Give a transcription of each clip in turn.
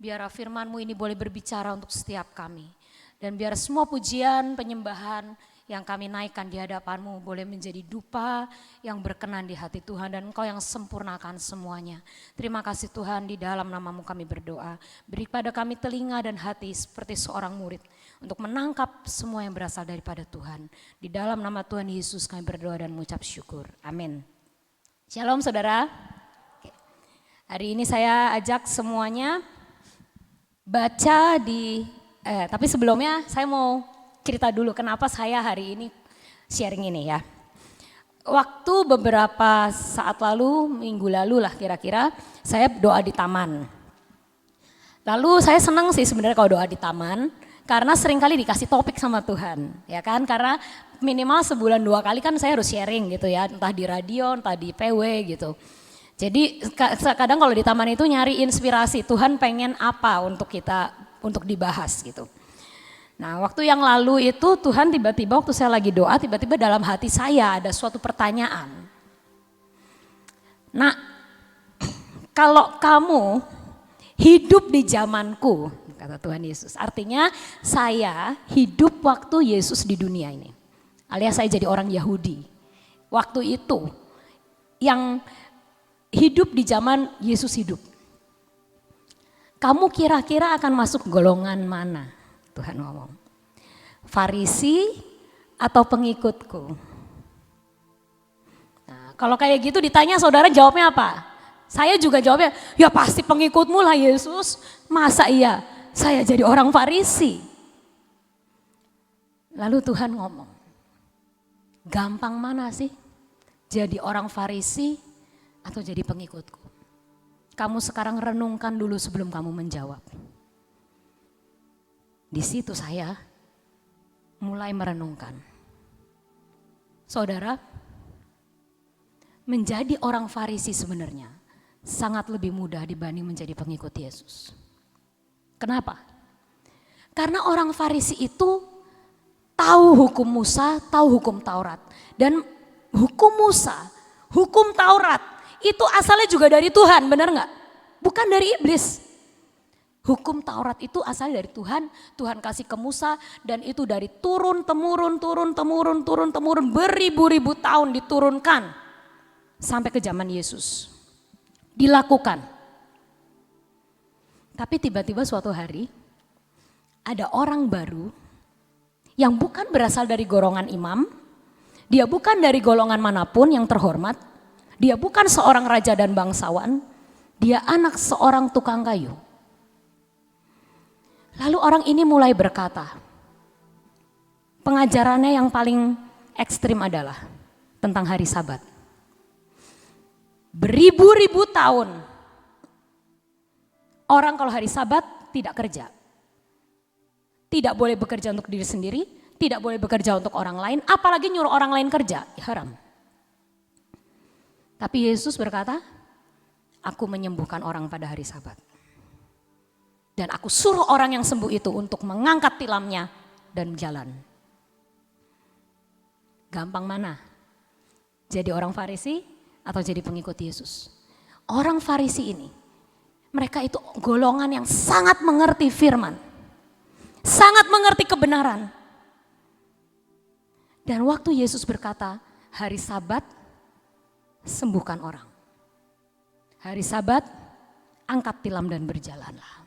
Biar firman-Mu ini boleh berbicara untuk setiap kami. Dan biar semua pujian, penyembahan yang kami naikkan di hadapan-Mu boleh menjadi dupa yang berkenan di hati Tuhan. Dan Engkau yang sempurnakan semuanya. Terima kasih Tuhan, di dalam nama-Mu kami berdoa. Beri pada kami telinga dan hati seperti seorang murid. Untuk menangkap semua yang berasal daripada Tuhan. Di dalam nama Tuhan Yesus kami berdoa dan mengucap syukur. Amin. Shalom saudara. Hari ini saya ajak semuanya baca tapi sebelumnya saya mau cerita dulu kenapa saya hari ini sharing ini ya. Waktu beberapa saat lalu, minggu lalu lah kira-kira, saya doa di taman. Lalu saya senang sih sebenarnya kalau doa di taman, karena seringkali dikasih topik sama Tuhan, ya kan? Karena minimal sebulan 2 kali kan saya harus sharing gitu ya, entah di radio, entah di PW gitu. Jadi kadang kalau di taman itu nyari inspirasi, Tuhan pengen apa untuk kita, untuk dibahas gitu. Nah waktu yang lalu itu Tuhan tiba-tiba waktu saya lagi doa, tiba-tiba dalam hati saya ada suatu pertanyaan. Nah kalau kamu hidup di zamanku, kata Tuhan Yesus, artinya saya hidup waktu Yesus di dunia ini. Alias saya jadi orang Yahudi. Waktu itu yang hidup di zaman Yesus hidup. Kamu kira-kira akan masuk golongan mana? Tuhan ngomong. Farisi atau pengikutku? Nah, kalau kayak gitu ditanya saudara jawabnya apa? Saya juga jawabnya, ya pasti pengikutmu lah Yesus. Masa iya saya jadi orang Farisi? Lalu Tuhan ngomong, gampang mana sih jadi orang Farisi atau jadi pengikutku? Kamu sekarang renungkan dulu sebelum kamu menjawab. Di situ saya mulai merenungkan. Saudara, menjadi orang Farisi sebenarnya sangat lebih mudah dibanding menjadi pengikut Yesus. Kenapa? Karena orang Farisi itu tahu hukum Musa, tahu hukum Taurat. Dan hukum Musa, hukum Taurat itu asalnya juga dari Tuhan, benar nggak? Bukan dari iblis. Hukum Taurat itu asalnya dari Tuhan, Tuhan kasih ke Musa dan itu dari turun-temurun, beribu-ribu tahun diturunkan sampai ke zaman Yesus. Dilakukan. Tapi tiba-tiba suatu hari ada orang baru yang bukan berasal dari golongan imam, dia bukan dari golongan manapun yang terhormat, dia bukan seorang raja dan bangsawan, dia anak seorang tukang kayu. Lalu orang ini mulai berkata, pengajarannya yang paling ekstrim adalah tentang hari Sabat. Beribu-ribu tahun orang kalau hari Sabat tidak kerja. Tidak boleh bekerja untuk diri sendiri, tidak boleh bekerja untuk orang lain, apalagi nyuruh orang lain kerja, haram. Tapi Yesus berkata, aku menyembuhkan orang pada hari Sabat. Dan aku suruh orang yang sembuh itu untuk mengangkat tilamnya dan jalan. Gampang mana? Jadi orang Farisi atau jadi pengikut Yesus? Orang Farisi ini, mereka itu golongan yang sangat mengerti firman. Sangat mengerti kebenaran. Dan waktu Yesus berkata, hari Sabat, sembuhkan orang. Hari Sabat, angkat tilam dan berjalanlah.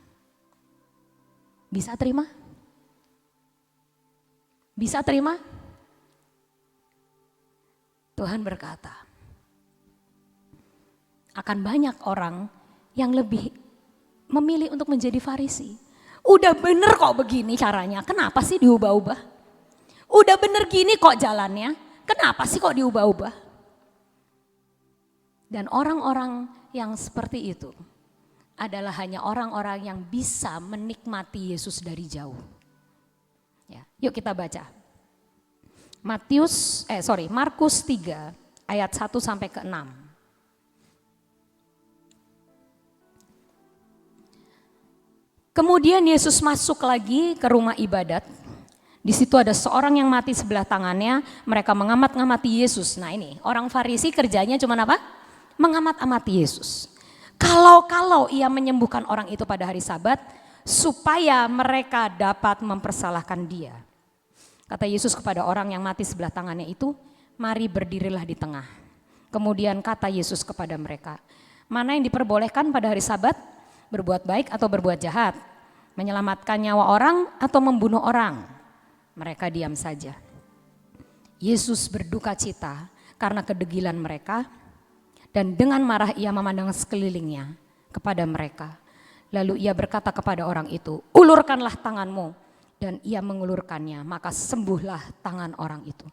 Bisa terima? Bisa terima? Tuhan berkata, akan banyak orang yang lebih memilih untuk menjadi Farisi. Udah bener kok begini caranya, kenapa sih diubah-ubah? Udah bener gini kok jalannya, kenapa sih kok diubah-ubah? Dan orang-orang yang seperti itu adalah hanya orang-orang yang bisa menikmati Yesus dari jauh. Ya, yuk kita baca. Markus 3 ayat 1 sampai ke 6. Kemudian Yesus masuk lagi ke rumah ibadat. Di situ ada seorang yang mati sebelah tangannya, mereka mengamat-ngamati Yesus. Nah ini, orang Farisi kerjanya cuma apa? Mengamat-amati Yesus. Kalau ia menyembuhkan orang itu pada hari Sabat, supaya mereka dapat mempersalahkan dia. Kata Yesus kepada orang yang mati sebelah tangannya itu, mari berdirilah di tengah. Kemudian kata Yesus kepada mereka, mana yang diperbolehkan pada hari Sabat? Berbuat baik atau berbuat jahat? Menyelamatkan nyawa orang atau membunuh orang? Mereka diam saja. Yesus berduka cita karena kedegilan mereka, dan dengan marah ia memandang sekelilingnya kepada mereka. Lalu ia berkata kepada orang itu, ulurkanlah tanganmu. Dan ia mengulurkannya, maka sembuhlah tangan orang itu.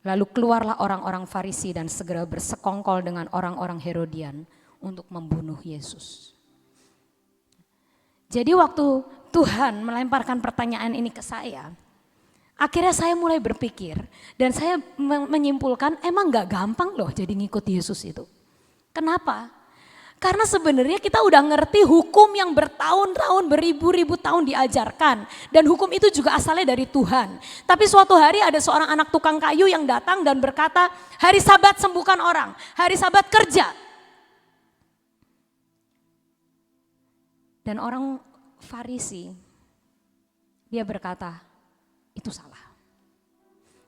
Lalu keluarlah orang-orang Farisi dan segera bersekongkol dengan orang-orang Herodian untuk membunuh Yesus. Jadi waktu Tuhan melemparkan pertanyaan ini ke saya, akhirnya saya mulai berpikir dan saya menyimpulkan emang gak gampang loh jadi ngikut Yesus itu. Kenapa? Karena sebenarnya kita udah ngerti hukum yang bertahun-tahun, beribu-ribu tahun diajarkan. Dan hukum itu juga asalnya dari Tuhan. Tapi suatu hari ada seorang anak tukang kayu yang datang dan berkata, hari Sabat sembuhkan orang, hari Sabat kerja. Dan orang Farisi, dia berkata, itu salah.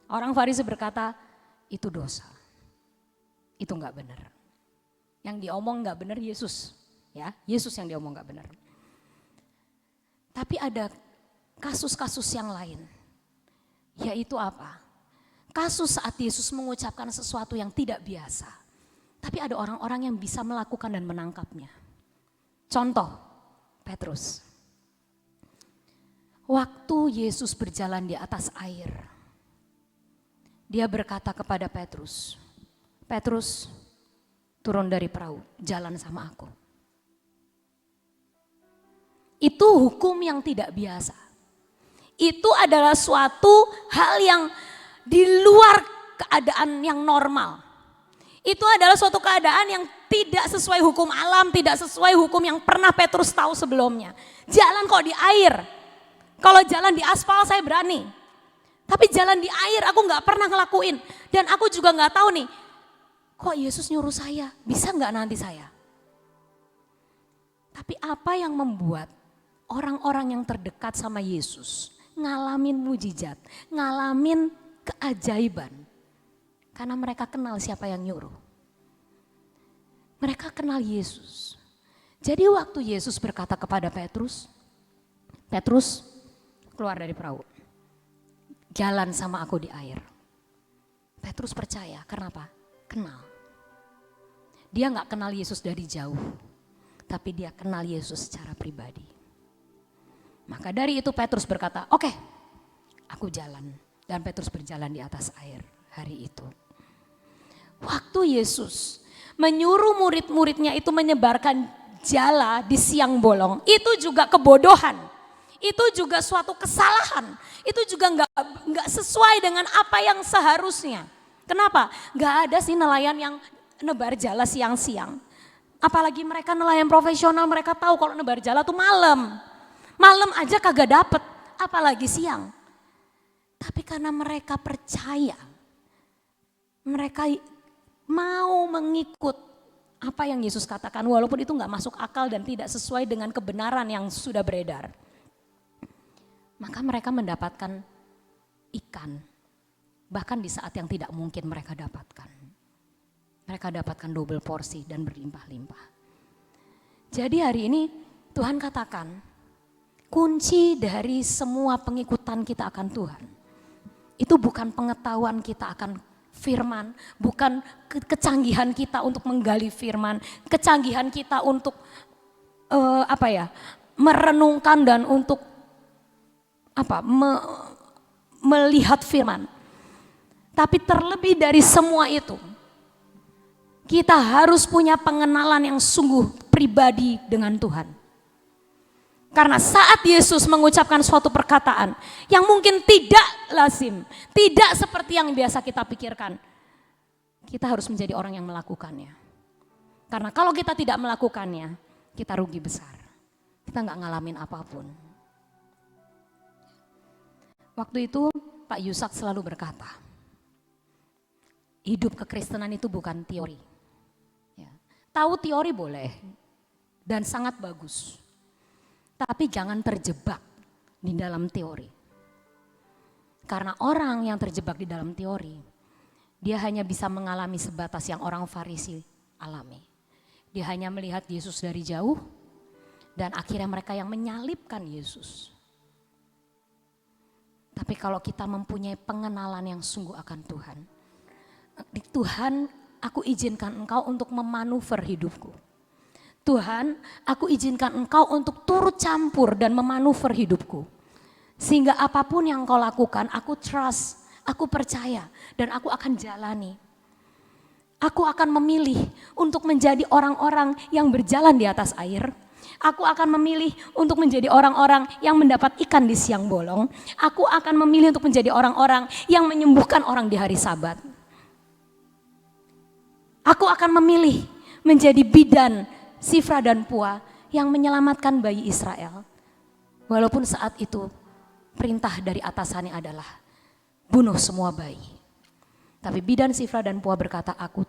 Orang Farisi berkata, itu dosa. Itu enggak benar. Yang diomong enggak benar Yesus. Ya, Yesus yang diomong enggak benar. Tapi ada kasus-kasus yang lain. Yaitu apa? Kasus saat Yesus mengucapkan sesuatu yang tidak biasa. Tapi ada orang-orang yang bisa melakukan dan menangkapnya. Contoh, Petrus. Waktu Yesus berjalan di atas air, dia berkata kepada Petrus, Petrus, turun dari perahu, jalan sama aku. Itu hukum yang tidak biasa. Itu adalah suatu hal yang di luar keadaan yang normal. Itu adalah suatu keadaan yang tidak sesuai hukum alam, tidak sesuai hukum yang pernah Petrus tahu sebelumnya. Jalan kok di air. Kalau jalan di aspal saya berani. Tapi jalan di air aku gak pernah ngelakuin. Dan aku juga gak tahu nih, kok Yesus nyuruh saya, bisa nggak nanti saya? Tapi apa yang membuat orang-orang yang terdekat sama Yesus ngalamin mujizat, ngalamin keajaiban? Karena mereka kenal siapa yang nyuruh. Mereka kenal Yesus. Jadi waktu Yesus berkata kepada Petrus, Petrus keluar dari perahu, jalan sama aku di air. Petrus percaya, kenapa? Kenal. Dia gak kenal Yesus dari jauh, tapi dia kenal Yesus secara pribadi. Maka dari itu Petrus berkata, oke, aku jalan. Dan Petrus berjalan di atas air hari itu. Waktu Yesus menyuruh murid-muridnya itu menyebarkan jala di siang bolong, itu juga kebodohan. Itu juga suatu kesalahan. Itu juga gak sesuai dengan apa yang seharusnya. Kenapa? Gak ada sih nelayan yang nebar jala siang-siang. Apalagi mereka nelayan profesional, mereka tahu kalau nebar jala tuh malam. Malam aja kagak dapet, apalagi siang. Tapi karena mereka percaya, mereka mau mengikut apa yang Yesus katakan, walaupun itu gak masuk akal dan tidak sesuai dengan kebenaran yang sudah beredar. Maka mereka mendapatkan ikan, bahkan di saat yang tidak mungkin mereka dapatkan. Mereka dapatkan double porsi dan berlimpah-limpah. Jadi hari ini Tuhan katakan, kunci dari semua pengikutan kita akan Tuhan, itu bukan pengetahuan kita akan firman, bukan kecanggihan kita untuk menggali firman, kecanggihan kita untuk merenungkan dan untuk melihat firman. Tapi terlebih dari semua itu, kita harus punya pengenalan yang sungguh pribadi dengan Tuhan. Karena saat Yesus mengucapkan suatu perkataan yang mungkin tidak lazim, tidak seperti yang biasa kita pikirkan, kita harus menjadi orang yang melakukannya. Karena kalau kita tidak melakukannya, kita rugi besar. Kita nggak ngalamin apapun. Waktu itu Pak Yusak selalu berkata, hidup kekristenan itu bukan teori. Ya. Tahu teori boleh, dan sangat bagus. Tapi jangan terjebak di dalam teori. Karena orang yang terjebak di dalam teori, dia hanya bisa mengalami sebatas yang orang Farisi alami. Dia hanya melihat Yesus dari jauh dan akhirnya mereka yang menyalibkan Yesus. Tapi kalau kita mempunyai pengenalan yang sungguh akan Tuhan, Tuhan, aku izinkan Engkau untuk memanuver hidupku. Tuhan, aku izinkan Engkau untuk turut campur dan memanuver hidupku. Sehingga apapun yang Engkau lakukan, aku trust, aku percaya dan aku akan jalani. Aku akan memilih untuk menjadi orang-orang yang berjalan di atas air. Aku akan memilih untuk menjadi orang-orang yang mendapat ikan di siang bolong. Aku akan memilih untuk menjadi orang-orang yang menyembuhkan orang di hari Sabat. Aku akan memilih menjadi bidan Sifra dan Pua yang menyelamatkan bayi Israel. Walaupun saat itu perintah dari atasannya adalah bunuh semua bayi. Tapi bidan Sifra dan Pua berkata, aku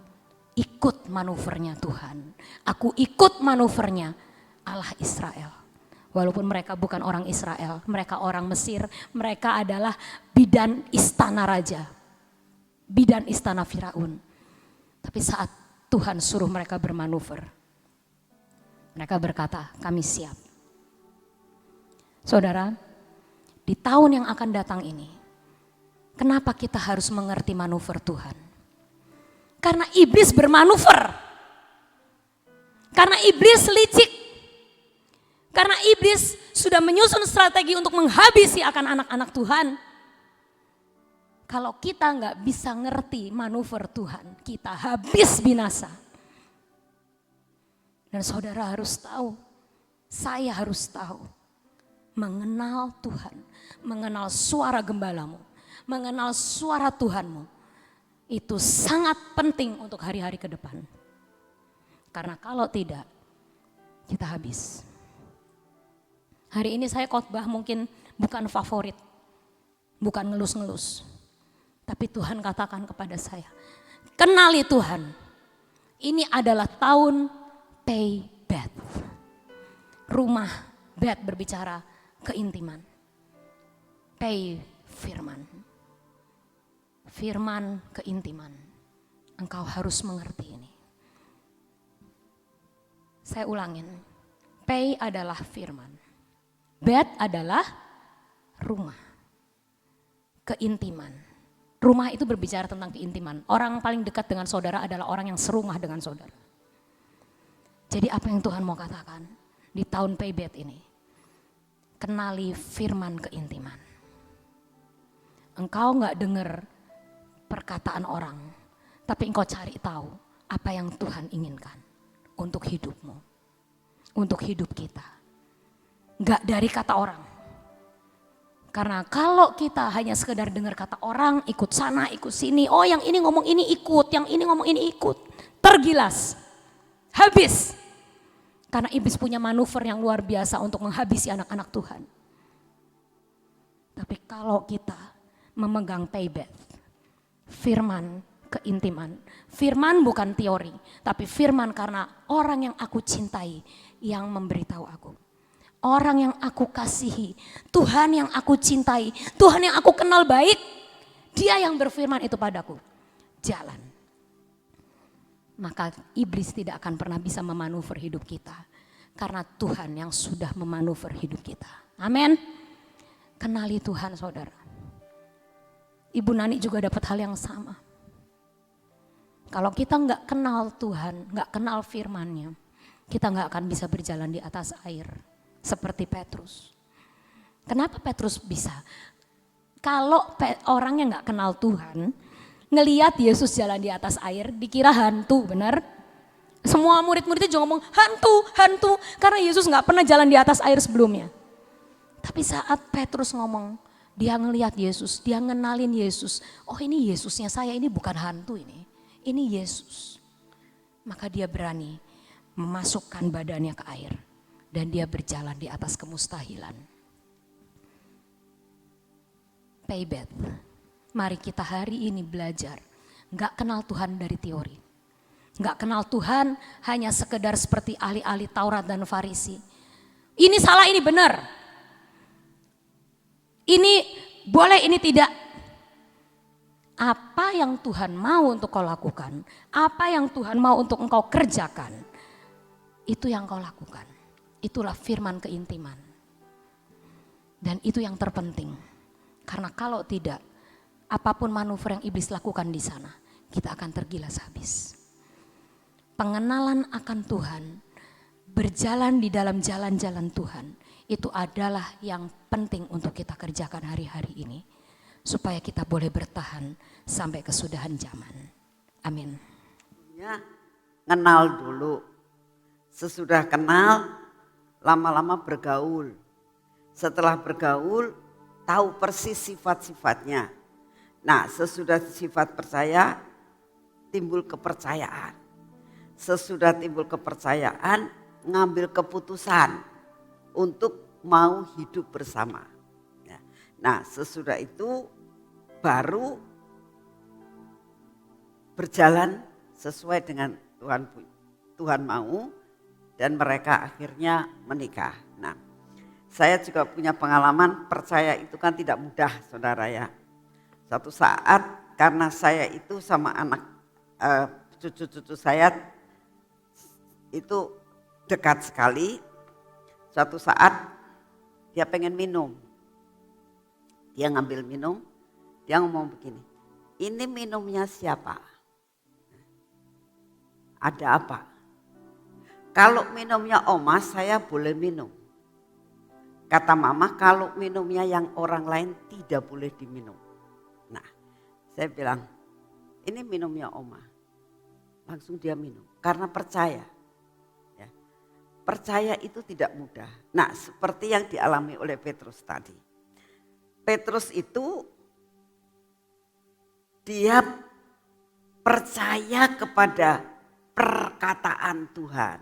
ikut manuvernya Tuhan. Aku ikut manuvernya Allah Israel. Walaupun mereka bukan orang Israel, mereka orang Mesir, mereka adalah bidan istana raja, bidan istana Firaun. Tapi saat Tuhan suruh mereka bermanuver, mereka berkata, kami siap. Saudara, di tahun yang akan datang ini, kenapa kita harus mengerti manuver Tuhan? Karena iblis bermanuver, karena iblis licik. Karena iblis sudah menyusun strategi untuk menghabisi akan anak-anak Tuhan. Kalau kita nggak bisa ngerti manuver Tuhan, kita habis binasa. Dan saudara harus tahu, saya harus tahu, mengenal Tuhan, mengenal suara gembalamu, mengenal suara Tuhanmu, itu sangat penting untuk hari-hari ke depan. Karena kalau tidak, kita habis. Hari ini saya khotbah mungkin bukan favorit, bukan ngelus-ngelus. Tapi Tuhan katakan kepada saya, kenali Tuhan. Ini adalah tahun pay back. Rumah bed berbicara keintiman. Pay firman. Firman keintiman. Engkau harus mengerti ini. Saya ulangin. Pay adalah firman. Bed adalah rumah, keintiman. Rumah itu berbicara tentang keintiman. Orang paling dekat dengan saudara adalah orang yang serumah dengan saudara. Jadi apa yang Tuhan mau katakan di tahun Paybet ini? Kenali firman keintiman. Engkau gak dengar perkataan orang, tapi engkau cari tahu apa yang Tuhan inginkan untuk hidupmu, untuk hidup kita. Gak dari kata orang. Karena kalau kita hanya sekedar dengar kata orang, ikut sana, ikut sini. Oh yang ini ngomong ini ikut, yang ini ngomong ini ikut. Tergilas, habis. Karena iblis punya manuver yang luar biasa untuk menghabisi anak-anak Tuhan. Tapi kalau kita memegang Paybet, firman keintiman. Firman bukan teori, tapi firman karena orang yang aku cintai yang memberitahu aku. Orang yang aku kasihi, Tuhan yang aku cintai, Tuhan yang aku kenal baik, Dia yang berfirman itu padaku, jalan. Maka iblis tidak akan pernah bisa memanuver hidup kita, karena Tuhan yang sudah memanuver hidup kita. Amin. Kenali Tuhan saudara. Ibu Nani juga dapat hal yang sama. Kalau kita nggak kenal Tuhan, nggak kenal firman-Nya, kita nggak akan bisa berjalan di atas air. Seperti Petrus. Kenapa Petrus bisa? Kalau orang yang gak kenal Tuhan, ngelihat Yesus jalan di atas air, dikira hantu, benar? Semua murid-muridnya juga ngomong hantu, hantu. Karena Yesus gak pernah jalan di atas air sebelumnya. Tapi saat Petrus ngomong, dia ngelihat Yesus, dia ngenalin Yesus. Oh ini Yesusnya saya, ini bukan hantu ini. Ini Yesus. Maka dia berani memasukkan badannya ke air. Dan dia berjalan di atas kemustahilan. Paybet. Mari kita hari ini belajar. Gak kenal Tuhan dari teori. Nggak kenal Tuhan, hanya sekedar seperti ahli-ahli Taurat dan Farisi. Ini salah, ini benar. Ini boleh, ini tidak. Apa yang Tuhan mau untuk kau lakukan, apa yang Tuhan mau untuk engkau kerjakan, itu yang kau lakukan. Itulah firman keintiman. Dan itu yang terpenting. Karena kalau tidak, apapun manuver yang iblis lakukan di sana, kita akan tergilas habis. Pengenalan akan Tuhan, berjalan di dalam jalan-jalan Tuhan, itu adalah yang penting untuk kita kerjakan hari-hari ini. Supaya kita boleh bertahan sampai kesudahan zaman. Amin. Ya, kenal dulu. Sesudah kenal, lama-lama bergaul. Setelah bergaul, tahu persis sifat-sifatnya. Nah, sesudah sifat percaya, timbul kepercayaan. Sesudah timbul kepercayaan, ngambil keputusan untuk mau hidup bersama. Nah, sesudah itu baru berjalan sesuai dengan Tuhan mau, dan mereka akhirnya menikah. Nah, saya juga punya pengalaman, percaya itu kan tidak mudah, saudara ya. Suatu saat karena saya itu sama anak cucu-cucu saya itu dekat sekali, suatu saat dia pengen minum. Dia ngambil minum, dia ngomong begini, ini minumnya siapa? Ada apa? Kalau minumnya Oma, saya boleh minum. Kata mama, kalau minumnya yang orang lain tidak boleh diminum. Nah, saya bilang, ini minumnya Oma. Langsung dia minum, karena percaya. Ya. Percaya itu tidak mudah. Nah, seperti yang dialami oleh Petrus tadi. Petrus itu dia percaya kepada perkataan Tuhan.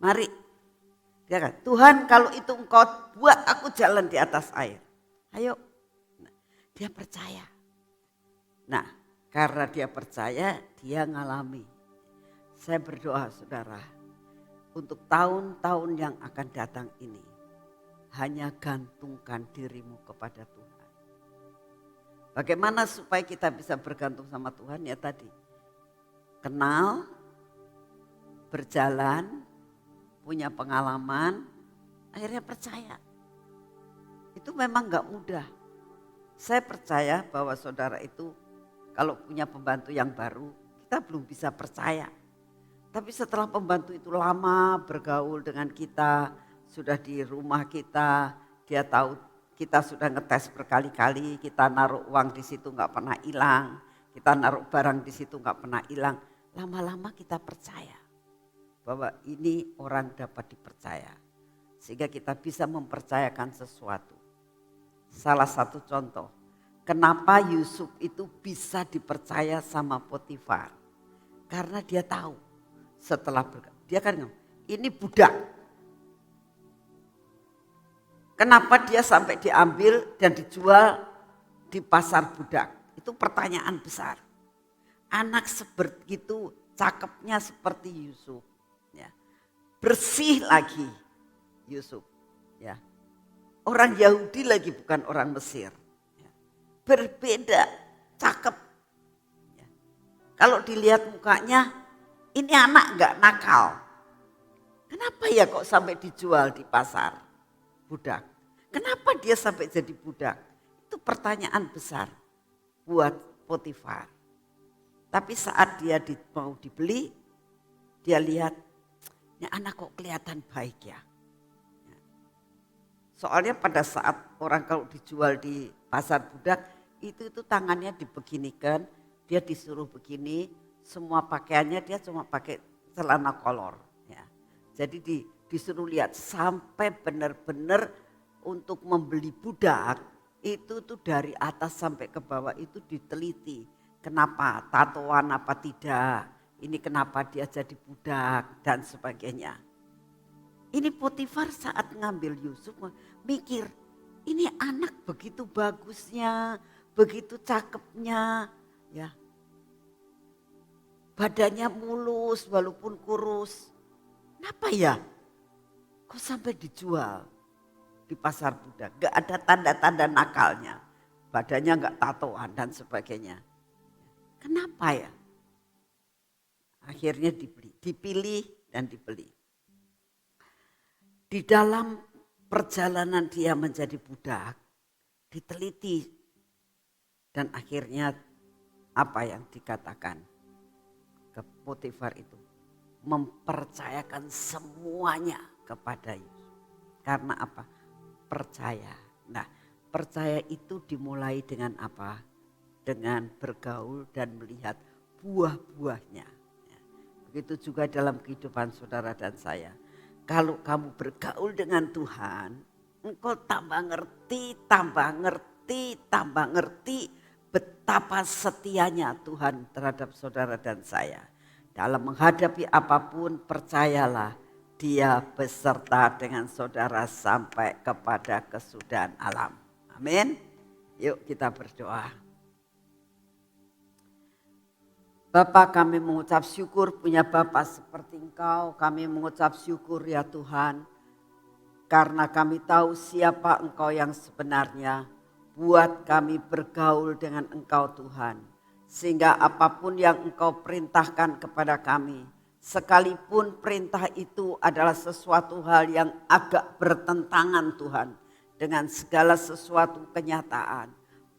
Mari, dia kata, Tuhan kalau itu engkau buat aku jalan di atas air. Ayo, dia percaya. Nah, karena dia percaya, dia ngalami. Saya berdoa saudara, untuk tahun-tahun yang akan datang ini, hanya gantungkan dirimu kepada Tuhan. Bagaimana supaya kita bisa bergantung sama Tuhan? Ya tadi, kenal, berjalan, punya pengalaman, akhirnya percaya. Itu memang gak mudah. Saya percaya bahwa saudara itu kalau punya pembantu yang baru, kita belum bisa percaya. Tapi setelah pembantu itu lama bergaul dengan kita, sudah di rumah kita, dia tahu kita sudah ngetes berkali-kali, kita naruh uang di situ nggak pernah hilang, kita naruh barang di situ nggak pernah hilang. Lama-lama kita percaya bahwa ini orang dapat dipercaya, sehingga kita bisa mempercayakan sesuatu. Salah satu contoh, kenapa Yusuf itu bisa dipercaya sama Potifar? Karena dia tahu setelah dia kan ini budak. Kenapa dia sampai diambil dan dijual di pasar budak? Itu pertanyaan besar. Anak sebegitu cakepnya seperti Yusuf, ya. Bersih lagi Yusuf, ya. Orang Yahudi lagi bukan orang Mesir, ya. Berbeda, cakep. Ya. Kalau dilihat mukanya, ini anak nggak nakal. Kenapa ya kok sampai dijual di pasar budak? Kenapa dia sampai jadi budak? Itu pertanyaan besar buat Potifar. Tapi saat dia mau dibeli, dia lihat, ini anak kok kelihatan baik ya. Soalnya pada saat orang kalau dijual di pasar budak, itu tangannya dibeginikan, dia disuruh begini, semua pakaiannya dia cuma pakai celana kolor. Ya. Jadi disuruh lihat sampai benar-benar untuk membeli budak itu tuh dari atas sampai ke bawah itu diteliti. Kenapa tatoan apa tidak, ini kenapa dia jadi budak dan sebagainya. Ini Potifar saat ngambil Yusuf mikir, ini anak begitu bagusnya, begitu cakepnya, ya. badannya mulus walaupun kurus. Kenapa ya? Kok sampai dijual di pasar budak? Gak ada tanda-tanda nakalnya. Badannya gak tatoan dan sebagainya. Kenapa ya? Akhirnya dipilih dan dibeli. Di dalam perjalanan dia menjadi budak, diteliti. Dan akhirnya apa yang dikatakan ke Potifar itu? Mempercayakan semuanya kepada Yusuf. Karena apa? Percaya. Nah, percaya itu dimulai dengan apa? Dengan bergaul dan melihat buah-buahnya. Begitu juga dalam kehidupan saudara dan saya. Kalau kamu bergaul dengan Tuhan, engkau tambah ngerti betapa setianya Tuhan terhadap saudara dan saya. Dalam menghadapi apapun, percayalah Dia beserta dengan saudara sampai kepada kesudahan alam. Amin. Yuk kita berdoa. Bapa, kami mengucap syukur punya Bapa seperti Engkau. Kami mengucap syukur ya Tuhan. Karena kami tahu siapa Engkau yang sebenarnya. Buat kami bergaul dengan Engkau Tuhan. Sehingga apapun yang Engkau perintahkan kepada kami. Sekalipun perintah itu adalah sesuatu hal yang agak bertentangan Tuhan. Dengan segala sesuatu kenyataan.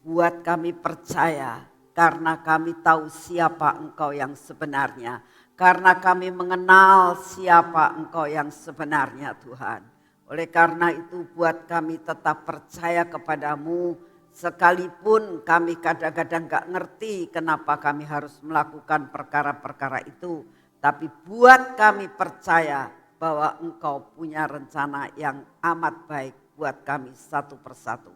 Buat kami percaya. Karena kami tahu siapa Engkau yang sebenarnya. Karena kami mengenal siapa Engkau yang sebenarnya Tuhan. Oleh karena itu buat kami tetap percaya kepadamu. Sekalipun kami kadang-kadang gak ngerti kenapa kami harus melakukan perkara-perkara itu. Tapi buat kami percaya bahwa Engkau punya rencana yang amat baik buat kami satu persatu.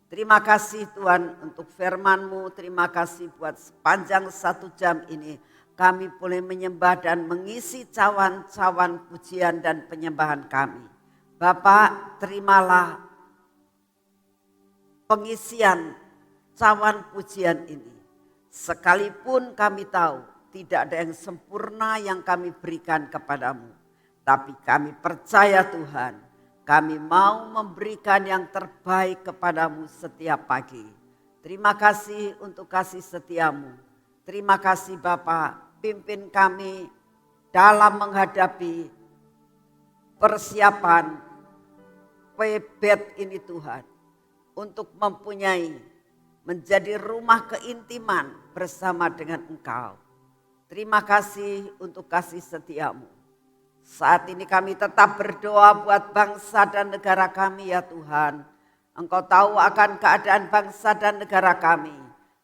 Terima kasih Tuhan untuk firman-Mu, terima kasih buat sepanjang 1 jam ini kami boleh menyembah dan mengisi cawan-cawan pujian dan penyembahan kami. Bapak, terimalah pengisian cawan pujian ini. Sekalipun kami tahu tidak ada yang sempurna yang kami berikan kepadamu. Tapi kami percaya Tuhan. Kami mau memberikan yang terbaik kepadamu setiap pagi. Terima kasih untuk kasih setiamu. Terima kasih Bapak, pimpin kami dalam menghadapi persiapan PBET ini Tuhan. Untuk mempunyai, menjadi rumah keintiman bersama dengan Engkau. Terima kasih untuk kasih setiamu. Saat ini kami tetap berdoa buat bangsa dan negara kami ya Tuhan. Engkau tahu akan keadaan bangsa dan negara kami.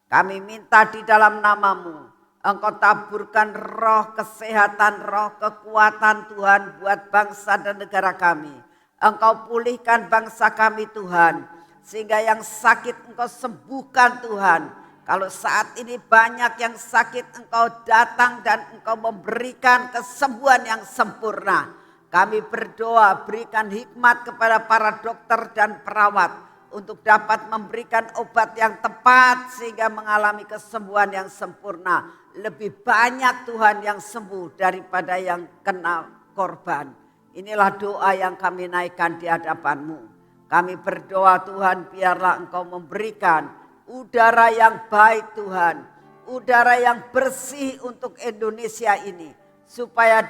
Kami minta di dalam nama-Mu. Engkau taburkan roh kesehatan, roh kekuatan Tuhan buat bangsa dan negara kami. Engkau pulihkan bangsa kami Tuhan. Sehingga yang sakit Engkau sembuhkan Tuhan. Kalau saat ini banyak yang sakit Engkau datang dan Engkau memberikan kesembuhan yang sempurna. Kami berdoa berikan hikmat kepada para dokter dan perawat. Untuk dapat memberikan obat yang tepat sehingga mengalami kesembuhan yang sempurna. Lebih banyak Tuhan yang sembuh daripada yang kena korban. Inilah doa yang kami naikkan di hadapan-Mu. Kami berdoa Tuhan biarlah Engkau memberikan udara yang baik Tuhan, udara yang bersih untuk Indonesia ini. Supaya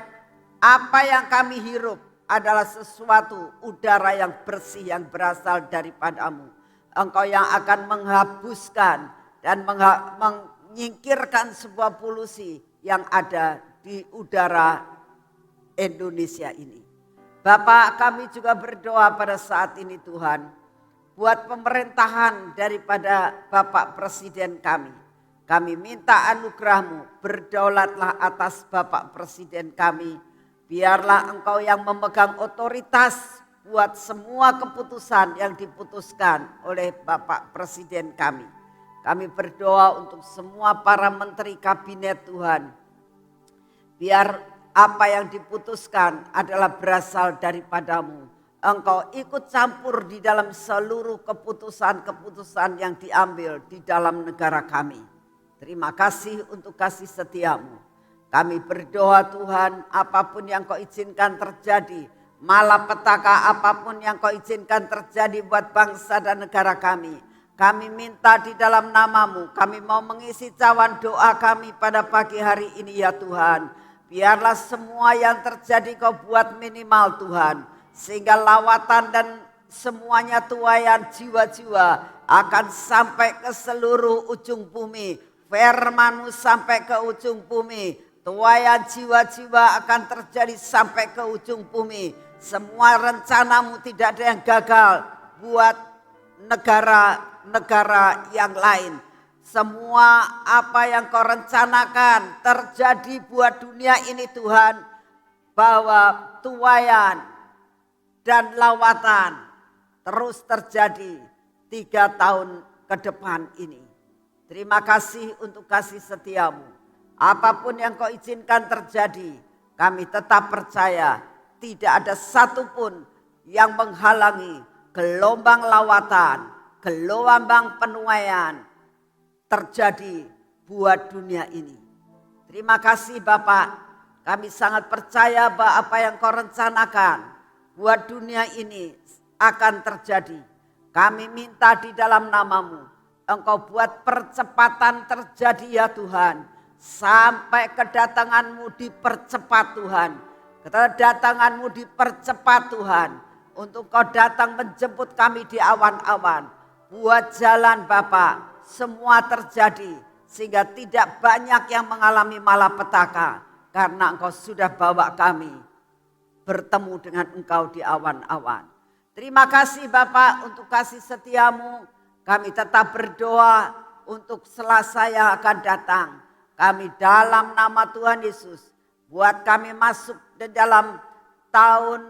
apa yang kami hirup adalah sesuatu udara yang bersih yang berasal daripada-Mu. Engkau yang akan menghapuskan dan menyingkirkan sebuah polusi yang ada di udara Indonesia ini. Bapak, kami juga berdoa pada saat ini Tuhan. Buat pemerintahan daripada Bapak Presiden kami. Kami minta anugerah-Mu, berdaulatlah atas Bapak Presiden kami. Biarlah Engkau yang memegang otoritas buat semua keputusan yang diputuskan oleh Bapak Presiden kami. Kami berdoa untuk semua para menteri kabinet Tuhan. Biar apa yang diputuskan adalah berasal daripada-Mu. Engkau ikut campur di dalam seluruh keputusan-keputusan yang diambil di dalam negara kami. Terima kasih untuk kasih setiamu. Kami berdoa Tuhan, apapun yang Kau izinkan terjadi, malapetaka apapun yang Kau izinkan terjadi buat bangsa dan negara kami. Kami minta di dalam nama-Mu, kami mau mengisi cawan doa kami pada pagi hari ini ya Tuhan. Biarlah semua yang terjadi Kau buat minimal Tuhan. Sehingga lawatan dan semuanya tuaian jiwa-jiwa akan sampai ke seluruh ujung bumi. Firman-Mu sampai ke ujung bumi. Tuaian jiwa-jiwa akan terjadi sampai ke ujung bumi. Semua rencana-Mu tidak ada yang gagal buat negara-negara yang lain. Semua apa yang Kau rencanakan terjadi buat dunia ini Tuhan. Bahwa tuaian dan lawatan terus terjadi 3 tahun ke depan ini. Terima kasih untuk kasih setia-Mu. Apapun yang Kau izinkan terjadi, kami tetap percaya tidak ada satupun yang menghalangi gelombang lawatan, gelombang penuaian terjadi buat dunia ini. Terima kasih Bapak, kami sangat percaya bahwa apa yang Kau rencanakan buat dunia ini akan terjadi. Kami minta di dalam nama-Mu, Engkau buat percepatan terjadi ya Tuhan. Sampai kedatangan-Mu dipercepat Tuhan. Kedatangan-Mu dipercepat Tuhan. Untuk Kau datang menjemput kami di awan-awan. Buat jalan Bapa semua terjadi. Sehingga tidak banyak yang mengalami malapetaka. Karena Engkau sudah bawa kami bertemu dengan Engkau di awan-awan. Terima kasih Bapak untuk kasih setia-Mu. Kami tetap berdoa untuk Selasa yang akan datang. Kami dalam nama Tuhan Yesus buat kami masuk di dalam tahun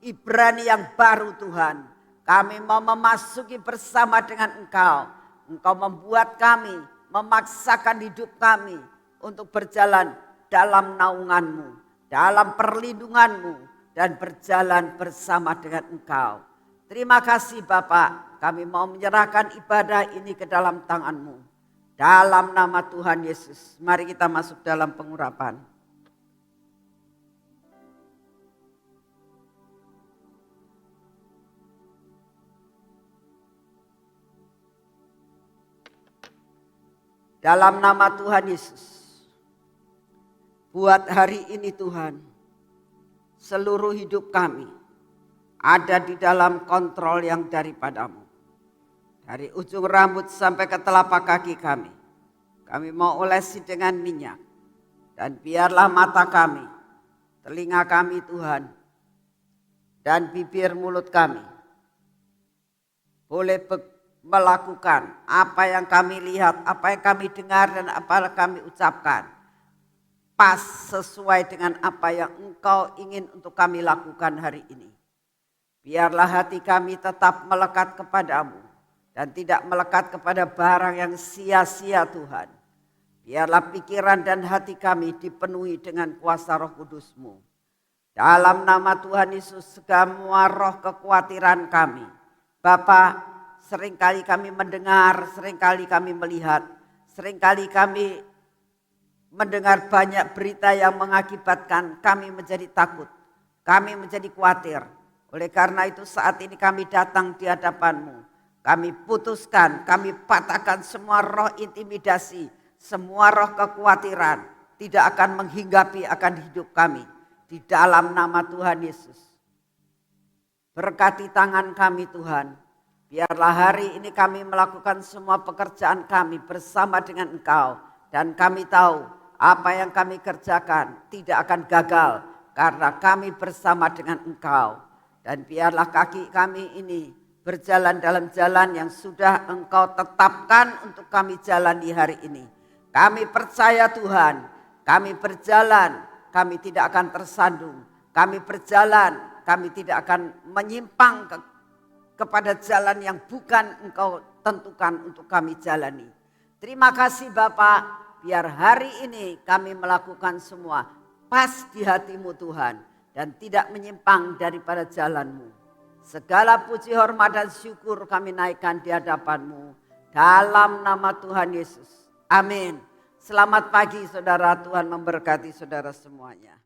Ibrani yang baru Tuhan. Kami mau memasuki bersama dengan Engkau. Engkau membuat kami, memaksakan hidup kami untuk berjalan dalam naungan-Mu, dalam perlindungan-Mu dan berjalan bersama dengan Engkau. Terima kasih Bapak, kami mau menyerahkan ibadah ini ke dalam tangan-Mu. Dalam nama Tuhan Yesus, mari kita masuk dalam pengurapan. Dalam nama Tuhan Yesus, buat hari ini Tuhan, seluruh hidup kami ada di dalam kontrol yang daripada-Mu. Dari ujung rambut sampai ke telapak kaki kami mau olesi dengan minyak. Dan biarlah mata kami, telinga kami Tuhan, dan bibir mulut kami boleh melakukan apa yang kami lihat, apa yang kami dengar dan apa yang kami ucapkan. Pas sesuai dengan apa yang Engkau ingin untuk kami lakukan hari ini. Biarlah hati kami tetap melekat kepada-Mu. Dan tidak melekat kepada barang yang sia-sia Tuhan. Biarlah pikiran dan hati kami dipenuhi dengan kuasa Roh Kudus-Mu. Dalam nama Tuhan Yesus, semua roh kekhawatiran kami. Bapa, seringkali kami mendengar, seringkali kami melihat, seringkali kami mendengar banyak berita yang mengakibatkan kami menjadi takut. Kami menjadi khawatir. Oleh karena itu saat ini kami datang di hadapan-Mu. Kami putuskan, kami patahkan semua roh intimidasi, semua roh kekhawatiran tidak akan menghinggapi akan hidup kami. Di dalam nama Tuhan Yesus. Berkati tangan kami Tuhan. Biarlah hari ini kami melakukan semua pekerjaan kami bersama dengan Engkau. Dan kami tahu apa yang kami kerjakan tidak akan gagal karena kami bersama dengan Engkau. Dan biarlah kaki kami ini berjalan dalam jalan yang sudah Engkau tetapkan untuk kami jalani hari ini. Kami percaya Tuhan, kami berjalan, kami tidak akan tersandung. Kami berjalan, kami tidak akan menyimpang kepada jalan yang bukan Engkau tentukan untuk kami jalani. Terima kasih Bapak, biar hari ini kami melakukan semua pas di hati-Mu Tuhan. Dan tidak menyimpang daripada jalan-Mu. Segala puji, hormat dan syukur kami naikkan di hadapan-Mu. Dalam nama Tuhan Yesus. Amin. Selamat pagi saudara, Tuhan memberkati saudara semuanya.